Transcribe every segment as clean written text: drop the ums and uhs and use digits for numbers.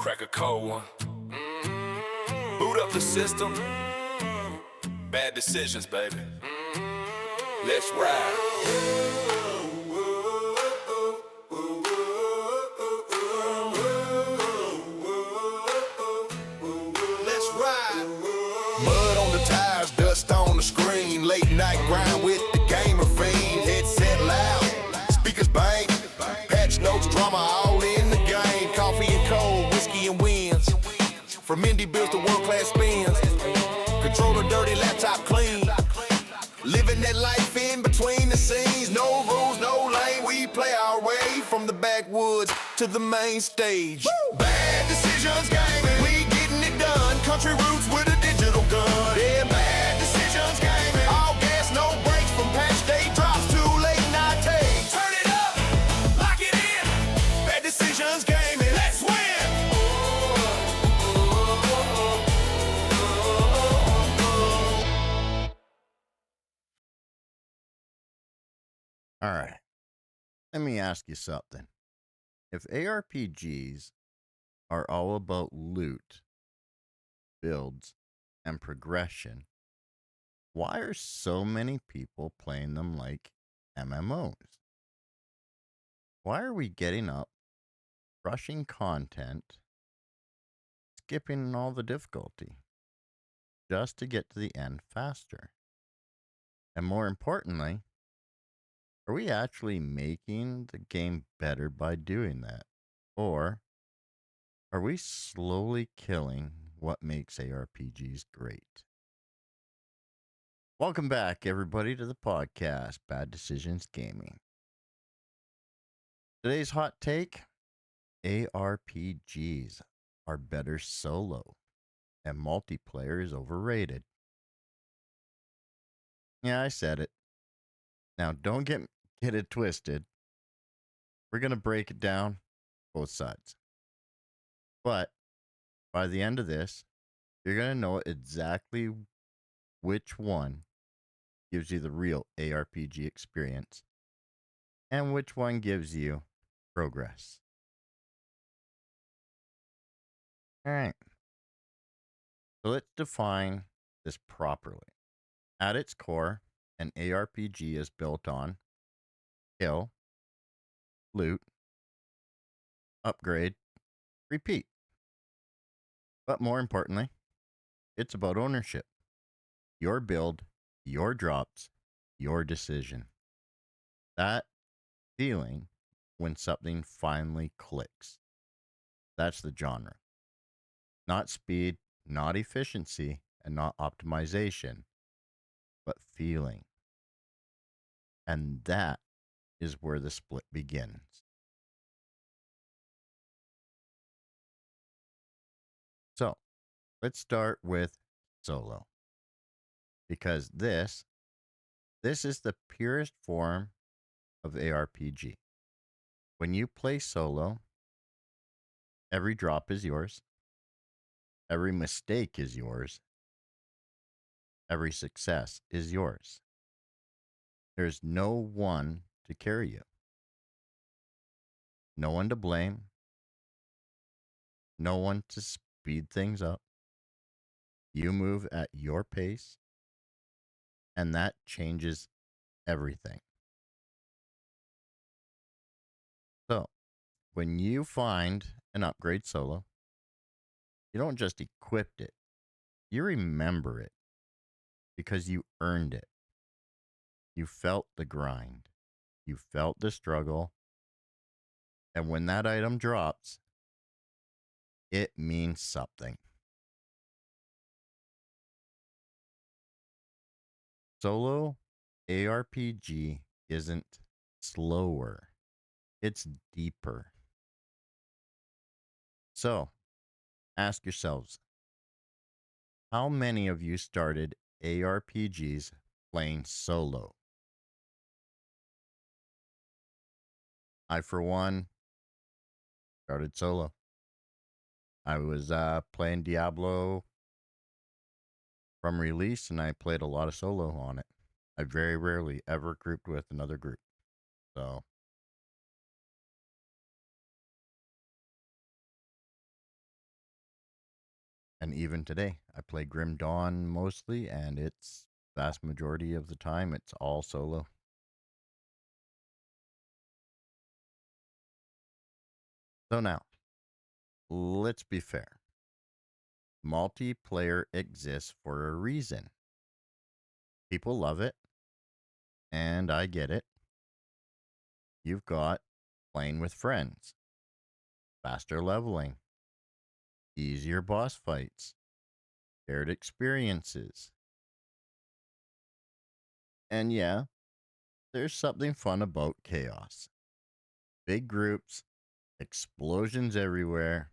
crack a cold one. Boot up the system. Bad decisions, baby. Let's ride. Let's ride. Mud on the tires, dust on the screen. Late night grind with the gamer fiend. Headset loud, speakers bang. Patch notes, drama all in the game. Coffee and cold, whiskey and wins. From indie builds to world-class spins. Controller dirty, laptop clean. Living that life in between the scenes. No rules, no lane. We play our way from the backwoods to the main stage. Woo! Bad decisions gaming. We getting it done. Country roots with a digital gun. Yeah, bad decisions gaming. All gas, no brakes from patch day drops to late night takes. Turn it up, lock it in. Bad decisions gaming. Let's win. All right, let me ask you something. If ARPGs are all about loot, builds, and progression, why are so many people playing them like MMOs? Why are we getting up, rushing content, skipping all the difficulty, just to get to the end faster? And more importantly, are we actually making the game better by doing that? Or are we slowly killing what makes ARPGs great? Welcome back, everybody, to the podcast, Bad Decisions Gaming. Today's hot take, ARPGs are better solo, and multiplayer is overrated. Yeah, I said it. Now, don't get it twisted. We're going to break it down, both sides. But by the end of this, you're going to know exactly which one gives you the real ARPG experience and which one gives you progress. All right. So let's define this properly. At its core, an ARPG is built on kill, loot, upgrade, repeat. But more importantly, it's about ownership. Your build, your drops, your decision. That feeling when something finally clicks. That's the genre. Not speed, not efficiency, and not optimization, but feeling. And that is where the split begins. So, let's start with solo. Because this is the purest form of ARPG. When you play solo, every drop is yours. Every mistake is yours. Every success is yours. There's no one to carry you. No one to blame. No one to speed things up. You move at your pace, and that changes everything. So, when you find an upgrade solo, you don't just equip it, you remember it because you earned it. You felt the grind, you felt the struggle, and when that item drops, it means something. Solo ARPG isn't slower, it's deeper. So, ask yourselves, how many of you started ARPGs playing solo? I, for one, started solo. I was playing Diablo from release, and I played a lot of solo on it. I very rarely ever grouped with another group. So, And even today, I play Grim Dawn mostly, and it's vast majority of the time it's all solo. So now, let's be fair. Multiplayer exists for a reason. People love it, and I get it. You've got playing with friends, faster leveling, easier boss fights, shared experiences. And yeah, there's something fun about chaos. Big groups, explosions everywhere,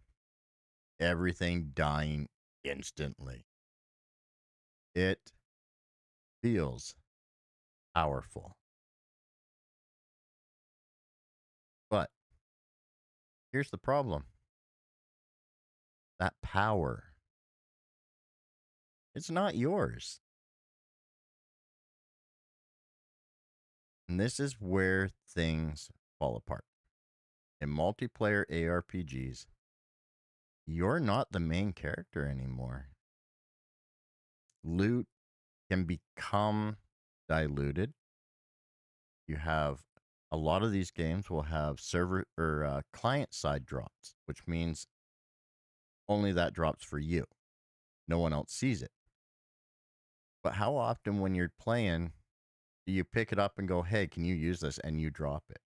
everything dying instantly. It feels powerful. But here's the problem: that power, it's not yours. And this is where things fall apart. In multiplayer ARPGs, you're not the main character anymore. Loot can become diluted. You have a lot of these games will have server or client side drops, which means only that drops for you. No one else sees it. But how often when you're playing do you pick it up and go, "Hey, can you use this?" and you drop it,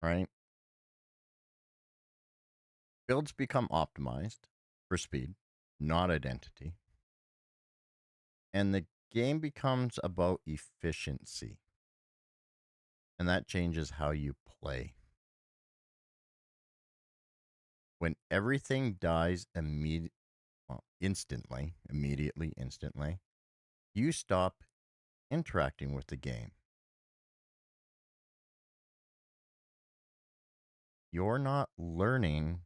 right? Builds become optimized for speed, not identity. And the game becomes about efficiency. And that changes how you play. When everything dies instantly, you stop interacting with the game. You're not learning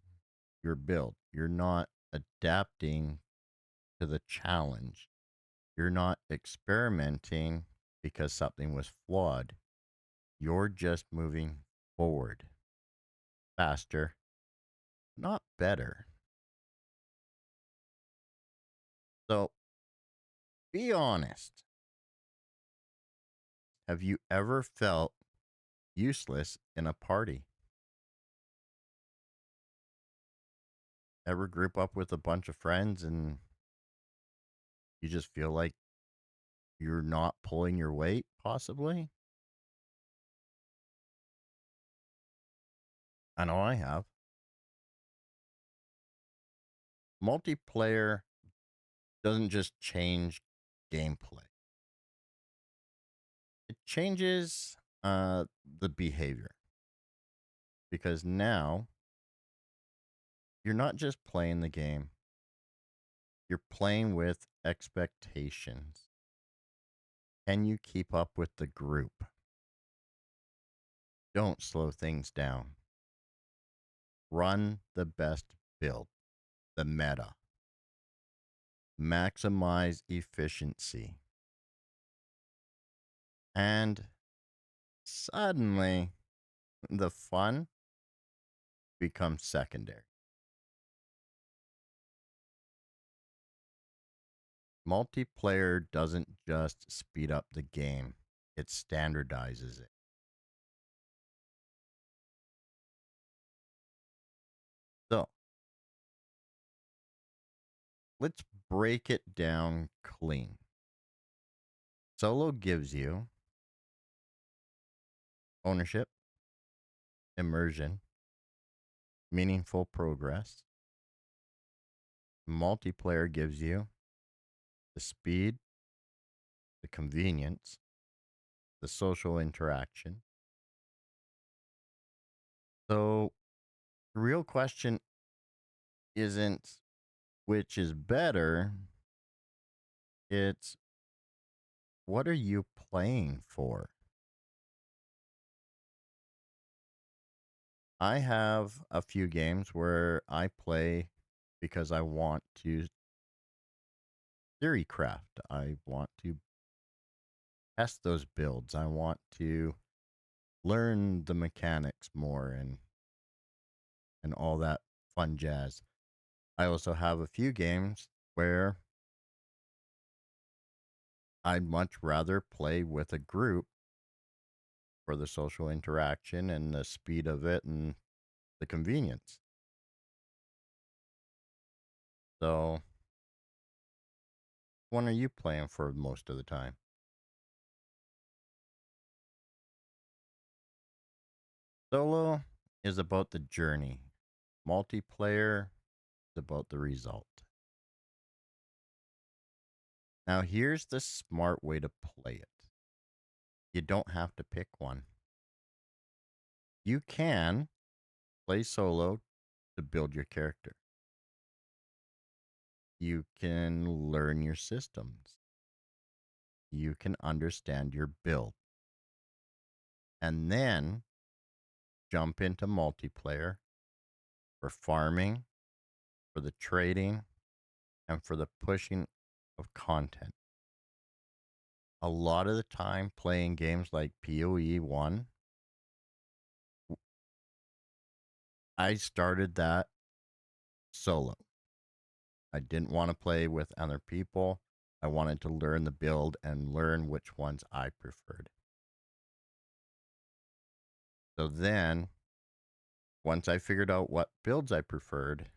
your build. You're not adapting to the challenge. You're not experimenting because something was flawed. You're just moving forward faster, not better. So be honest. Have you ever felt useless in a party? Ever group up with a bunch of friends and you just feel like you're not pulling your weight, possibly? I know I have. Multiplayer doesn't just change gameplay, it changes the behavior. Because now you're not just playing the game, you're playing with expectations. Can you keep up with the group? Don't slow things down. Run the best build, the meta. Maximize efficiency. And suddenly, the fun becomes secondary. Multiplayer doesn't just speed up the game, it standardizes it. So let's break it down clean. Solo gives you ownership, immersion, meaningful progress. Multiplayer gives you the speed, the convenience, the social interaction. So the real question isn't which is better, it's what are you playing for? I have a few games where I play because I want to theory craft. I want to test those builds. I want to learn the mechanics more and all that fun jazz. I also have a few games where I'd much rather play with a group for the social interaction and the speed of it and the convenience. So, what are you playing for most of the time? Solo is about the journey. Multiplayer is about the result. Now, here's the smart way to play it. You don't have to pick one. You can play solo to build your character. You can learn your systems. You can understand your build. And then jump into multiplayer for farming, for the trading, and for the pushing of content. A lot of the time playing games like PoE 1, I started that solo. I didn't want to play with other people. I wanted to learn the build and learn which ones I preferred. So then, once I figured out what builds I preferred,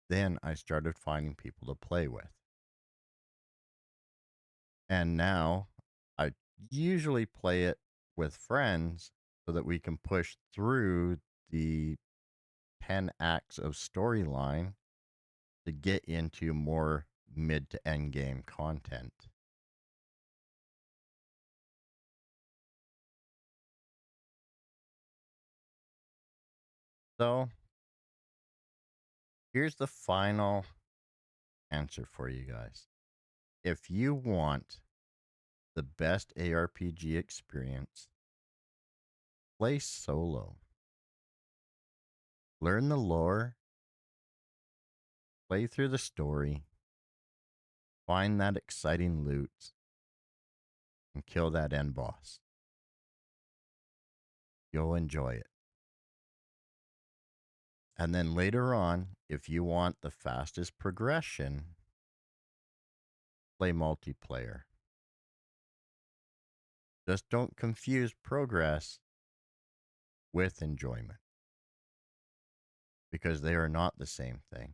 then I started finding people to play with. And now I usually play it with friends so that we can push through the 10 acts of storyline to get into more mid to end game content. So here's the final answer for you guys. If you want the best ARPG experience, play solo. Learn the lore, play through the story, find that exciting loot, and kill that end boss. You'll enjoy it. And then later on, if you want the fastest progression, play multiplayer. Just don't confuse progress with enjoyment, because they are not the same thing.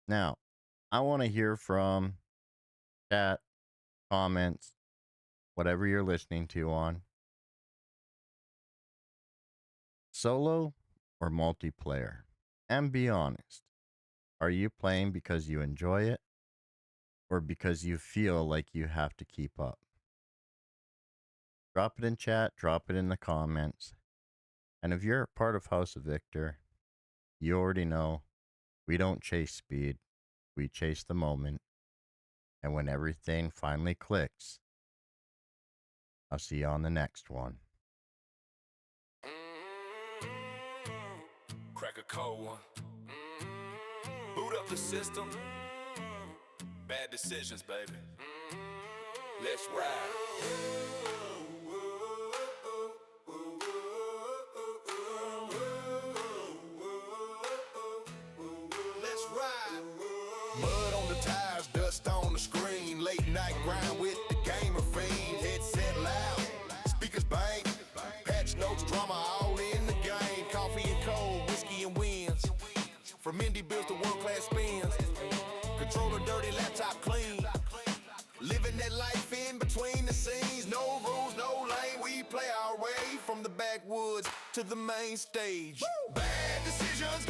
Now, I want to hear from chat, comments, whatever you're listening to on. Solo or multiplayer? And be honest. Are you playing because you enjoy it or because you feel like you have to keep up? Drop it in chat, drop it in the comments. And if you're part of House of Victor, you already know we don't chase speed, we chase the moment. And when everything finally clicks, I'll see you on the next one. Crack a cold one. Boot up the system. Bad decisions, baby. Let's ride. Let's ride. Mud on the tires, dust on the screen. Late night grind with the gamer fiend. Headset loud, speakers bang. Patch notes, drama all in the game. Coffee and cold, whiskey and wins. From indie bills to world-class spins. Controller dirty, laptop clean. Living that life in between the scenes. No rules, no lane. We play our way from the backwoods to the main stage. Woo! Bad decisions.